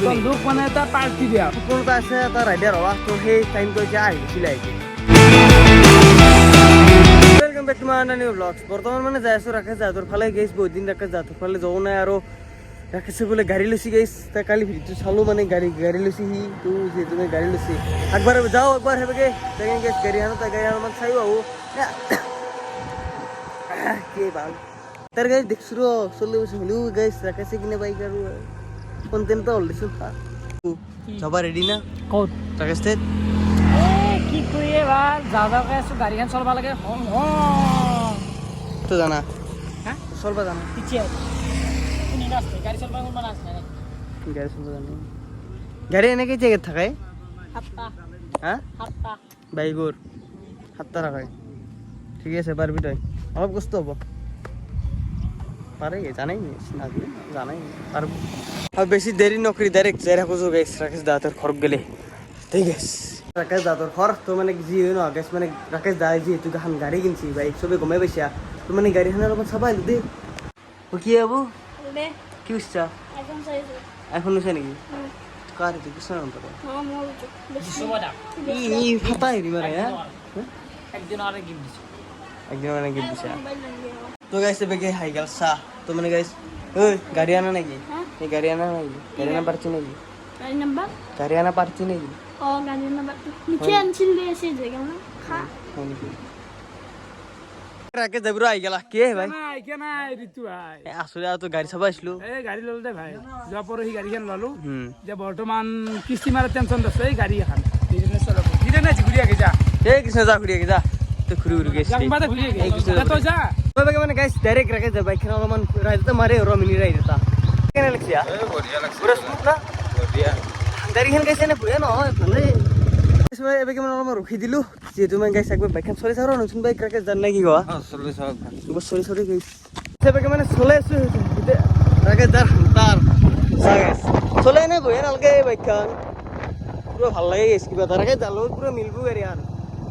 বন্ধুক মানে এটা পাৰ্টি দিয়া সকলোটা আছে এটা ৰাইডাৰ হোৱা তো সেই টাইমটো এতিয়া আহিছিলে welcome back to my new blogs বৰ্তমান মানে যাই আছো ৰাকেশ যাদৰ ফালে গেছ বহুত দিন ৰাকেশ যাদৰ ফালে যোৱা নাই আৰু ৰাকেশে বোলে গাড়ী লৈছি গেছ তাই কালি ভিডিঅ'টো চালো মানে গাড়ী লৈছি সি তো যিহেতু গাড়ী লৈছি একবাৰ যাওঁ একবাৰ হেবেগে তাকে গেছ গাড়ী আনো চাই আহো কি ভাল তার গাড়ি দেখছো র চলে বসে হলেও গাইস রাকেশে কিনে বাইক আর কন্টেন্ট হল দিছো সবাই রেডি না কোট রাকেশ তে কি কইয়ে বা দাদা কাছে গাড়িখান চলবা লাগে তো জানা হ্যাঁ চলবা জানা পিছে তুমি রাস্তায় গাড়ি চলবা কোন মানে আসছে গাড়ি চলবা জানা গাড়ি এনে কি জায়গা থাকে হাতটা হ্যাঁ হাতটা বাইকর হাতটা রাখায় ঠিক আছে পারবি তুই অল্প কষ্ট হবো পারে জানাই না জানাই পারবো আর বেশি দেরি নকরি ডাইরেক্ট যাই রাখো গাইস রাকেশ দাঁতর খরক গেলে ঠিক আছে রাকেশ দাঁতর খর তো মানে জি হয় না গাইস মানে রাকেশ দা জি তুই এখন গাড়ি কিনছি বাইক সবে ঘুমাই পাইছা তো মানে গাড়ি হানার ওপর সবাই দে ও কি আবু লে কি উঠছা একদম সাইজে এখন উঠছে নাকি কার তুই কিছু না পারে হ্যাঁ মোর বেশি সময়টা ই ফাটাই রি মারে হ্যাঁ একদিন আরে গিফট দিছি একদিন মানে গিফট দিছা তো গাইস বেগে হাই গেল সা তো মানে গাইস ওই গাড়ি আনা নাকি এই গাড়ি আনা নাকি গাড়ি আনা পারছি নাকি গাড়ি নাম্বার গাড়ি আনা পারছি নাকি ও গাড়ি নাম্বার নিচে আনছিল এসে জায়গা না খা রাকে যাবরো আই গেল কে ভাই নাই কে নাই ঋতু ভাই আসলে তো গাড়ি সবাই আসলো এই গাড়ি লল দে ভাই যা পরহি গাড়িখান ললো যে বর্তমান কিস্তি মারা টেনশন আছে এই গাড়ি এখন দিনে চলাবো দিনে না ঘুরিয়া গে যা এই কৃষ্ণ যা ঘুরিয়ে গে যা তো ঘুরি গেছি জাংবাতে ঘুরিয়া গে তো যা তবে মানে গাইস ডাইরেক্ট রাকে যা বাইক খানা অলপমান রাইডটা মারে রমিনি রাইডটা কেন লাগছিয়া এই বড়িয়া লাগছে পুরো স্মুথ না বড়িয়া গাড়িখান গাইছে না পুরো নয় ভালো সবাই এবে কেমন অলপমান রখি দিলো যেহেতু মানে গাইস একবার বাইকখান চলে যাও নতুন বাইক রাকে জান নাকি গো চলে সব সরি গাইস এবে মানে চলে আছে রাকে দার তার গাইস চলে না বই নালকে বাইকখান পুরো ভালো লাগে গেছে কিবা রাকে জালো পুরো মিলবো গাড়ি আর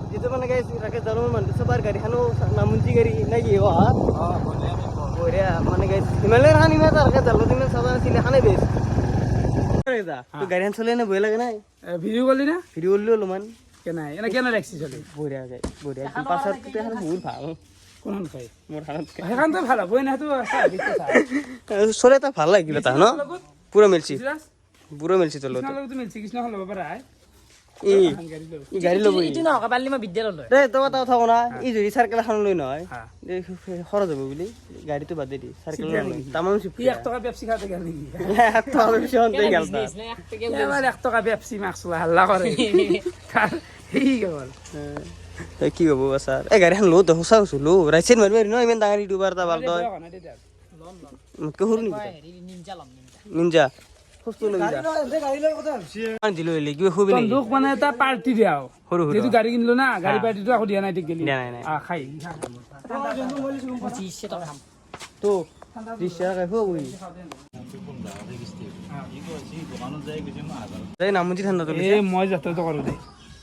যেহেতু মানে গাইস রাকে জালো মানে সবার গাড়িখানো নামুঞ্জি গাড়ি নাকি ও বড়িয়া মানে গাইস হিমালয়ের হানি মে রাকে জালো দিনে সবার ছিল হানে বেশ তো গাড়িখান চলে না বই লাগে না ভিডিও করলি না ভিডিও করলি হলো মান কেন এনা কেন রাখছি চলে বড়িয়া গাই বড়িয়া পাশার তো এখন বহুত ভালো কোন খাই মোর হালত হেখান তো ভালো বই না তো চলে তা ভালো লাগিল তা ন পুরো মিলছি পুরো মিলছি তো কৃষ্ণ লোক তো মিলছি কৃষ্ণ হল বাবা রায় এই গাড়ি লব ইটো না কাবালি মা বিদ্যালয় লয় রে তো কথা থাকো না এই যদি সাইকেল এখন লই নয় খরচ হবে বলি গাড়ি তো বাদ দি সাইকেল লই তামাম সি 1 টাকা পেপসি খাতে গেল নাকি 1 টাকা বেশি হতে গেল তা এবার 1 টাকা পেপসি মাখলা হাল্লা করে এই কেবল তো কি হবো স্যার এই গাড়ি এখন লো তো হোসা হোসু লো রাইছেন মারবে ন ইমেন দাঙারি দুবার তা বাল দয় মতকে হুর নি নিনজা কষ্ট লাগি যা গাড়ি লয় কথা আন দিলো এলি কি খুবই নাই বন্ধুক মানে এটা পার্টি দিয়াও হরু যেহেতু গাড়ি কিনলো না গাড়ি পার্টিটো আকৌ দিয়া নাই ঠিক গেলি নাই খাই তো দিশা কাইফো বই এই নামুজি ঠান্ডা তো এই মই যাত্ৰা তো কৰো দে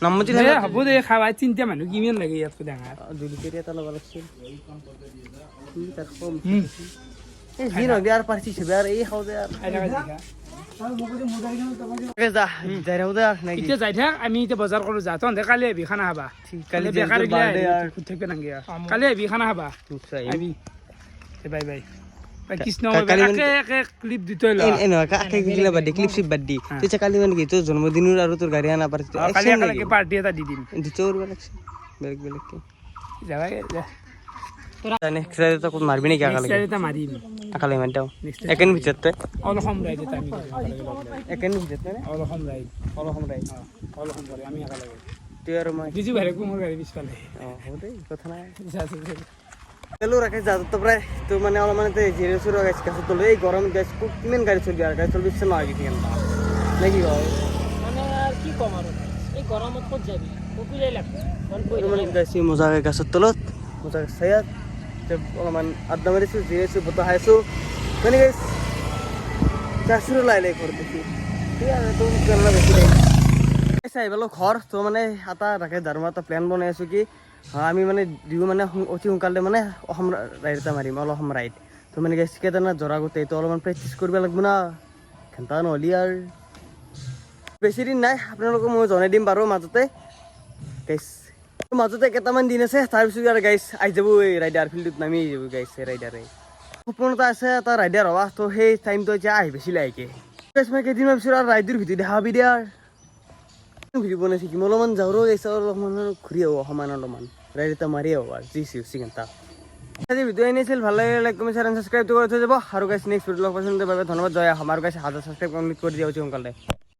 নামুজি এ ঠান্ডা হ'ব দে খাবাই চিন্তা মানুহ কিমান লাগে ইয়াত ডাঙৰ দুলি কেরিয়া তা লাগা লাগছে কি তার কম এই দিন হবে আর পারছি সে আর এই খাও দে আর যা যাই রাও দে নাকি এতিয়া যাই থাক আমি এতিয়া বজাৰ কৰো যা তহঁতে কালি আহিবি খানা খাবা কালি বেকাৰ বার্থডে আর থাকিব নাংগে কালি আহিবি খানা খাবা নিশ্চয় আহিবি বাই বাই কৃষ্ণ কালি একে ক্লিপ দিতে ল এনে কাকে গিলা বাদ ক্লিপ শিপ বাদ দি তুই কালি মানে কি তোর জন্মদিনের আর তোর গাড়ি আনা পারছিস কালি একে পার্টি এটা দি দিম দিতে ওর লাগছে বেলেগ কে যাবা যা জানে খেলে তো কোন মারবি নাকি আকালে এটা মারিম আকালে মার দাও একেন ভিতরতে অলহম রাই দিতে আমি একেন ভিতরতে অলহম রাই অলহম রাই অলহম করে আমি আকালে তুই আর মই বিজু ভাইরে কোমর গাড়ি পিছফালে হদে কথা না যা চলো রাখে যা তো প্রায় তো মানে আমার মানে তো জিরো শুরু গেছে কাছে তো এই গরম গ্যাস কিমেন গাড়ি চলবি আর গাড়ি চলবি না আগে কেন নাকি ভাই মানে আর কি কম আর এই গরমত কত যাবি কপিলাই লাগবে মানে গাছি মজা গাছের তলত মজা সায়াত অলপমান আড্ডা মারিছো জিরেছো বতা খাইছো মানে গাইছ চাষুর লাইলে করে দেখি ঠিক আছে তো কেন বেশি নাই আহিব ঘৰ তো মানে এটা তাকে জানো এটা প্লেন বনাই আছোঁ কি আমি মানে দিও মানে অতি সোনকালে মানে অসম ৰাইড এটা মাৰিম অসম ৰাইড তো মানে গাইছ কেইটানা জৰা গোটেই তো অলপমান প্ৰেক্টিচ কৰিব লাগিব না ঘণ্টা নহ'লি আৰু বেছি দিন নাই আপোনালোকক মই জনাই দিম বাৰু মাজতে গাইছ মাজতে কেইটামান দিন আছে তাৰপিছত আৰু গাইছ আহি যাব এই ৰাইডাৰ ফিল্ডত নামি আহি যাব গাইছ ৰাইডাৰে সপোন এটা আছে এটা ৰাইডাৰ হোৱা তো সেই টাইমটো এতিয়া আহি বেছি লাগে গাইছ মই কেইদিনমান পিছত আৰু ৰাইডৰ ভিডিঅ' দেখা পাবি দে আৰু ভিডিঅ' বনাই থাকিম অলপমান যাওঁ ৰ গাইছ অলপমান ঘূৰি আহোঁ সমান অলপমান ৰাইড এটা মাৰি আহোঁ আৰু যি চিকেনটা আজি ভিডিঅ' আনিছিল ভাল লাগে লাইক কমেণ্ট শ্বেয়াৰ এণ্ড ছাবস্ক্ৰাইবটো কৰি থৈ যাব আৰু গাইছ নেক্সট ভিডিঅ' লগ পাইছোঁ বাবে ধন্যবাদ জয় আহম আৰু গাইছ 1000 ছাবস্ক্ৰাইব কমপ্লিট কৰি দিয়া উচিত সোনকালে